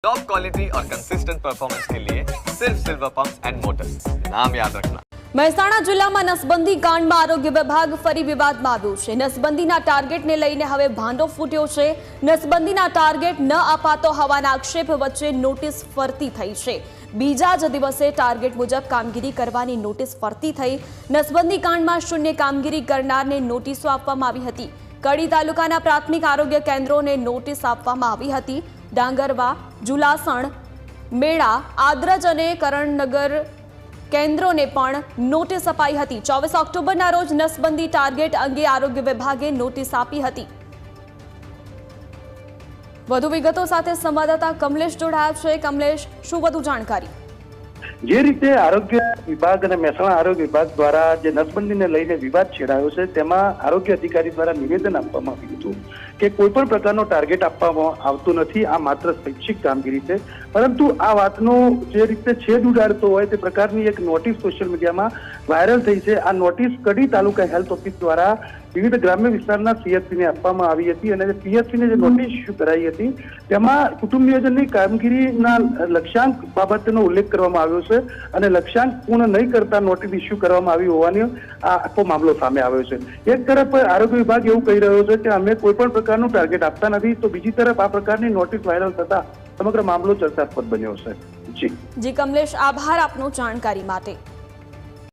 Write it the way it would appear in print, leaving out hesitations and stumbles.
Top quality और consistent performance के लिए सिर्फ सिल्वर पंप्स एंड मोटर्स, नाम याद रखना। મહેસાણા જિલ્લામાં નસબંધી કાંડમાં આરોગ્ય વિભાગ ફરી વિવાદમાં આવ્યું છે। નસબંધીના ટાર્ગેટને લઈને હવે ભાંડો ફૂટ્યો છે। નસબંધીના ટાર્ગેટ ન અપાતો હોવાના આક્ષેપ વચ્ચે નોટિસ ફરતી થઈ છે। બીજા જ દિવસે ટાર્ગેટ મુજબ કામગીરી કરવાની નોટિસ ફરતી થઈ। નસબંધી કાંડમાં શૂન્ય કામગીરી કરનારને નોટિસો આપવામાં આવી હતી। કડી તાલુકાના પ્રાથમિક આરોગ્ય કેન્દ્રોને નોટિસ આપવામાં આવી હતી। ડાંગરવા, જુલાસણ, મેળા, આદ્રજ અને કરણનગર કેન્દ્રોને પણ નોટિસ અપાઈ હતી। 24 ઓક્ટોબરના રોજ નસબંધી ટાર્ગેટ અંગે આરોગ્ય વિભાગે નોટિસ આપી હતી। વધુ વિગતો સાથે સંવાદદાતા કમલેશ જોડાયા છે। કમલેશ, શું વધુ જાણકારી? જે રીતે આરોગ્ય વિભાગ અને મહેસાણા આરોગ્ય વિભાગ દ્વારા જે નસબંધીને લઈને વિવાદ છેડાયો છે, તેમાં આરોગ્ય અધિકારી દ્વારા નિવેદન આપવામાં આવ્યું હતું કે કોઈ પણ પ્રકારનો ટાર્ગેટ આપવામાં આવતો નથી, આ માત્ર શૈક્ષિક કામગીરી છે। પરંતુ આ વાતનો જે રીતે છેદ ઉડાડતો હોય તે પ્રકારની એક નોટિસ સોશિયલ મીડિયામાં વાયરલ થઈ છે। આ નોટિસ કડી તાલુકા હેલ્થ ઓફિસ દ્વારા વિવિધ ગ્રામ્ય વિસ્તારના સીએચસીને આપવામાં આવી હતી અને સીએચસીને જે નોટિસ ઇસ્યુ કરાઈ હતી તેમાં કુટુંબ નિયોજનની કામગીરીના લક્ષ્યાંક બાબતનો ઉલ્લેખ કરવામાં આવ્યો છે અને લક્ષ્યાંક પૂર્ણ નહીં કરતા નોટિસ ઇસ્યુ કરવામાં આવી હોવાનો આ આખો મામલો સામે આવ્યો છે। એક તરફ આરોગ્ય વિભાગ એવું કહી રહ્યો છે કે અમે કોઈ પણ પ્રકારનું ટાર્ગેટ આપતા નથી, તો બીજી તરફ આ પ્રકારની નોટિસ વાયરલ થતા સમગ્ર મામલો ચર્ચાસ્પદ બન્યો છે। જી કમલેશ, આભાર આપનો જાણકારી માટે।